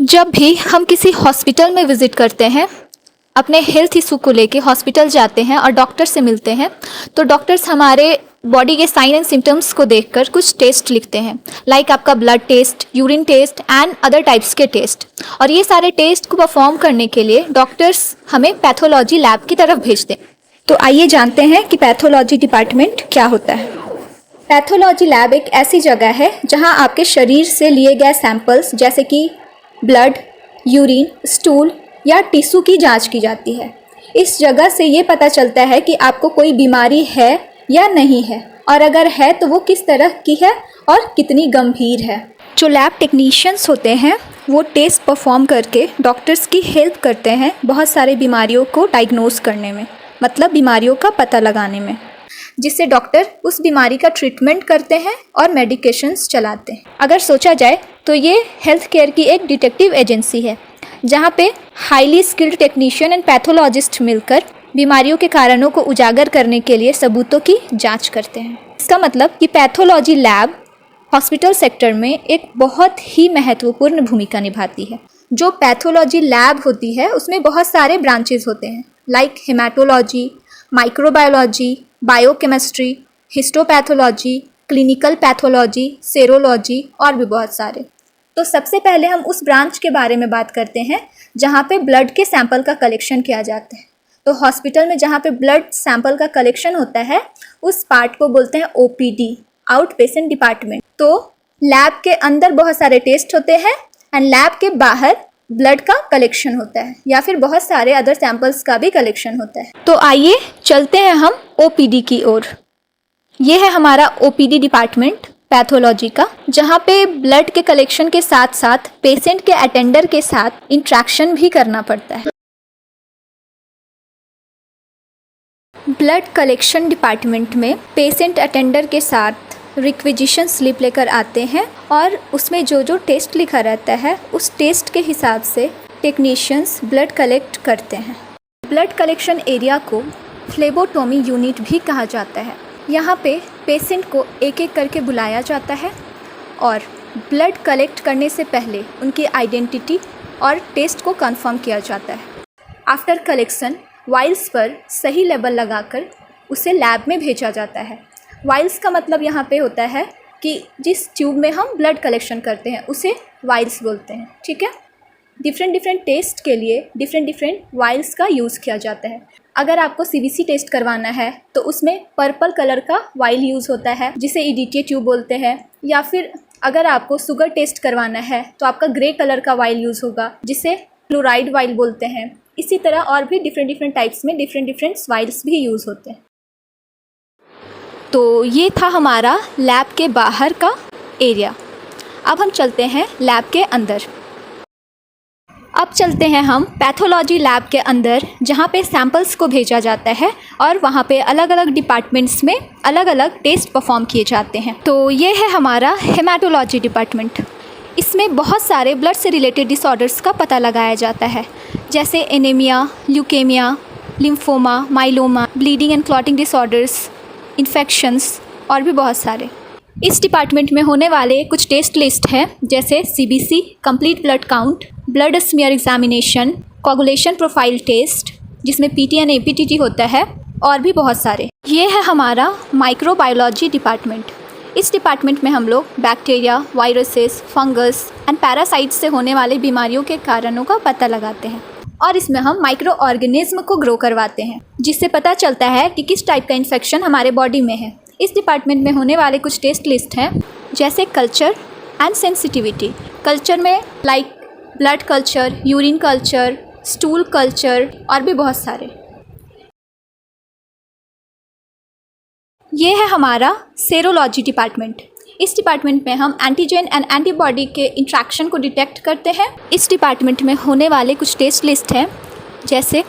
जब भी हम किसी हॉस्पिटल में विज़िट करते हैं, अपने हेल्थ इशू को लेके हॉस्पिटल जाते हैं और डॉक्टर से मिलते हैं, तो डॉक्टर्स हमारे बॉडी के साइन एंड सिम्टम्स को देखकर कुछ टेस्ट लिखते हैं, लाइक आपका blood test, urine test and other types के टेस्ट। और ये सारे टेस्ट को परफॉर्म करने के लिए डॉक्टर्स हमें पैथोलॉजी लैब की तरफ भेजते हैं। तो आइए जानते हैं कि पैथोलॉजी डिपार्टमेंट क्या होता है। पैथोलॉजी लैब एक ऐसी जगह है जहां आपके शरीर से लिए गए सैंपल्स जैसे कि ब्लड, यूरिन, स्टूल या टिश्यू की जांच की जाती है। इस जगह से ये पता चलता है कि आपको कोई बीमारी है या नहीं है, और अगर है तो वो किस तरह की है और कितनी गंभीर है। जो लैब टेक्नीशियंस होते हैं वो टेस्ट परफॉर्म करके डॉक्टर्स की हेल्प करते हैं बहुत सारे बीमारियों को डायग्नोज करने में, मतलब बीमारियों का पता लगाने में, जिससे डॉक्टर उस बीमारी का ट्रीटमेंट करते हैं और मेडिकेशंस चलाते हैं। अगर सोचा जाए तो ये हेल्थ केयर की एक डिटेक्टिव एजेंसी है जहाँ पे highly skilled technician and pathologist मिलकर बीमारियों के कारणों को उजागर करने के लिए सबूतों की जांच करते हैं। इसका मतलब कि पैथोलॉजी लैब हॉस्पिटल सेक्टर में एक बहुत ही महत्वपूर्ण भूमिका निभाती है। जो पैथोलॉजी लैब होती है उसमें बहुत सारे ब्रांचेज होते हैं, like haematology, microbiology, biochemistry, histopathology, clinical pathology, serology और भी बहुत सारे। तो सबसे पहले हम उस ब्रांच के बारे में बात करते हैं जहाँ पे ब्लड के सैंपल का कलेक्शन किया जाता है। तो हॉस्पिटल में जहाँ पे ब्लड सैंपल का कलेक्शन होता है उस पार्ट को बोलते हैं ओपीडी, आउट पेशेंट डिपार्टमेंट। तो लैब के अंदर बहुत सारे टेस्ट होते हैं एंड लैब के बाहर ब्लड का कलेक्शन होता है या फिर बहुत सारे अदर सैंपल्स का भी कलेक्शन होता है। तो आइए चलते हैं हम ओपीडी की ओर। ये है हमारा ओपीडी डिपार्टमेंट पैथोलॉजी का, जहाँ पे ब्लड के कलेक्शन के साथ साथ पेशेंट के अटेंडर के साथ इंट्रैक्शन भी करना पड़ता है। ब्लड कलेक्शन डिपार्टमेंट में पेशेंट अटेंडर के साथ रिक्विजिशन स्लिप लेकर आते हैं और उसमें जो जो टेस्ट लिखा रहता है उस टेस्ट के हिसाब से टेक्नीशियंस ब्लड कलेक्ट करते हैं। ब्लड कलेक्शन एरिया को फ्लेबोटोमी यूनिट भी कहा जाता है। यहाँ पे पेशेंट को एक एक करके बुलाया जाता है और ब्लड कलेक्ट करने से पहले उनकी आइडेंटिटी और टेस्ट को कंफर्म किया जाता है। आफ्टर कलेक्शन वाइल्स पर सही लेवल लगाकर उसे लैब में भेजा जाता है। वाइल्स का मतलब यहाँ पे होता है कि जिस ट्यूब में हम ब्लड कलेक्शन करते हैं उसे वाइल्स बोलते हैं, ठीक है। डिफरेंट टेस्ट के लिए डिफरेंट वाइल्स का यूज़ किया जाता है। अगर आपको सीबीसी टेस्ट करवाना है तो उसमें पर्पल कलर का वाइल यूज़ होता है जिसे ईडीटी ट्यूब बोलते हैं, या फिर अगर आपको शुगर टेस्ट करवाना है तो आपका ग्रे कलर का वाइल यूज़ होगा जिसे क्लोराइड वाइल बोलते हैं। इसी तरह और भी डिफरेंट टाइप्स में डिफरेंट वाइल्स भी यूज़ होते हैं। तो ये था हमारा लैब के बाहर का एरिया। अब हम चलते हैं लैब के अंदर। अब चलते हैं हम पैथोलॉजी लैब के अंदर जहाँ पे सैंपल्स को भेजा जाता है और वहाँ पे अलग अलग डिपार्टमेंट्स में अलग अलग टेस्ट परफॉर्म किए जाते हैं। तो ये है हमारा हेमाटोलॉजी डिपार्टमेंट। इसमें बहुत सारे ब्लड से रिलेटेड डिसऑर्डर्स का पता लगाया जाता है, जैसे anaemia, leukaemia, lymphoma, myeloma, bleeding and clotting disorders, infections और भी बहुत सारे। इस डिपार्टमेंट में होने वाले कुछ टेस्ट लिस्ट है, जैसे CBC, complete blood count, blood smear examination, coagulation profile test जिसमें पीटी एंड एपीटीटी होता है, और भी बहुत सारे। ये है हमारा माइक्रोबायोलॉजी डिपार्टमेंट। इस डिपार्टमेंट में हम लोग bacteria, viruses, fungus and parasites से होने वाली बीमारियों के कारणों का पता लगाते हैं, और इसमें हम माइक्रो ऑर्गेनिज्म को ग्रो करवाते हैं जिससे पता चलता है कि किस टाइप का इन्फेक्शन हमारे बॉडी में है। इस डिपार्टमेंट में होने वाले कुछ टेस्ट लिस्ट हैं, जैसे कल्चर एंड सेंसिटिविटी। कल्चर में like blood culture, urine culture, stool culture और भी बहुत सारे। ये है हमारा सेरोलॉजी डिपार्टमेंट। इस डिपार्टमेंट में हम एंटीजन एंड एंटीबॉडी के इंट्रैक्शन को डिटेक्ट करते हैं। इस डिपार्टमेंट में होने वाले कुछ टेस्ट लिस्ट हैं, जैसे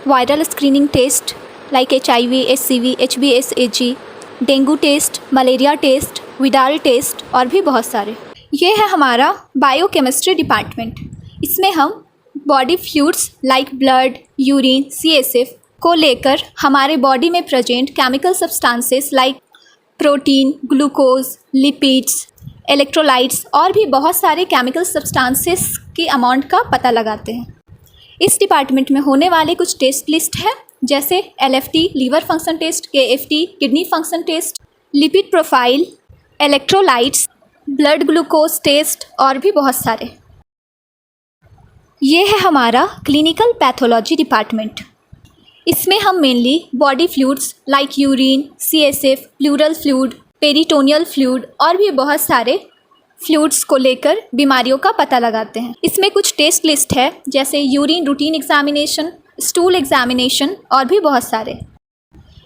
viral screening test like HIV, HCV, HBsAg, dengue test, malaria test, Widal test और भी बहुत सारे। ये है हमारा बायोकेमिस्ट्री डिपार्टमेंट। इसमें हम body fluids like blood, urine, CSF को लेकर हमारे बॉडी में present chemical substances like protein, glucose, lipids electrolytes और भी बहुत सारे केमिकल सब्सटेंसेस की अमाउंट का पता लगाते हैं। इस डिपार्टमेंट में होने वाले कुछ टेस्ट लिस्ट है, जैसे LFT liver function test, KFT kidney function test, lipid profile, electrolytes, blood glucose test और भी बहुत सारे। ये है हमारा क्लिनिकल पैथोलॉजी डिपार्टमेंट। इसमें हम mainly body fluids like urine, CSF, pleural fluid, peritoneal fluid और भी बहुत सारे फ्लूइड्स को लेकर बीमारियों का पता लगाते हैं। इसमें कुछ टेस्ट लिस्ट है, जैसे urine routine examination, stool examination और भी बहुत सारे।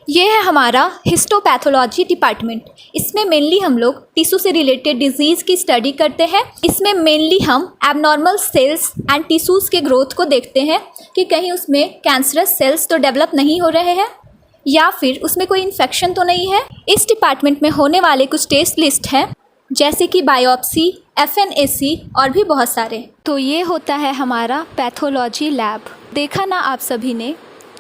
ये है हमारा हिस्टोपैथोलॉजी डिपार्टमेंट। इसमें मेनली हम लोग टिश्यू से रिलेटेड डिजीज़ की स्टडी करते हैं। इसमें मेनली हम एबनॉर्मल सेल्स एंड टिश्यूज़ के ग्रोथ को देखते हैं कि कहीं उसमें कैंसरस सेल्स तो डेवलप नहीं हो रहे हैं या फिर उसमें कोई इन्फेक्शन तो नहीं है। इस डिपार्टमेंट में होने वाले कुछ टेस्ट लिस्ट हैं, जैसे कि बायोप्सी, FNAC और भी बहुत सारे। तो ये होता है हमारा पैथोलॉजी लैब। देखा ना आप सभी ने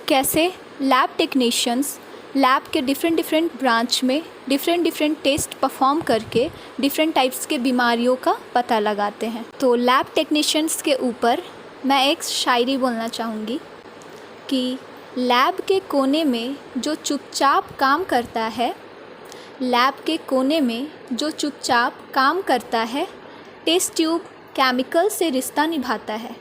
कैसे लैब टेक्नीशियंस लैब के डिफरेंट ब्रांच में डिफरेंट टेस्ट परफॉर्म करके डिफरेंट टाइप्स के बीमारियों का पता लगाते हैं। तो लैब टेक्नीशियंस के ऊपर मैं एक शायरी बोलना चाहूँगी कि लैब के कोने में जो चुपचाप काम करता है, लैब के कोने में जो चुपचाप काम करता है, टेस्ट ट्यूब केमिकल से रिश्ता निभाता है,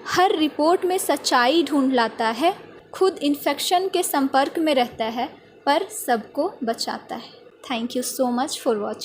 हर रिपोर्ट में सच्चाई ढूंढ लाता है, खुद इन्फेक्शन के संपर्क में रहता है पर सबको बचाता है। Thank you so much for watching.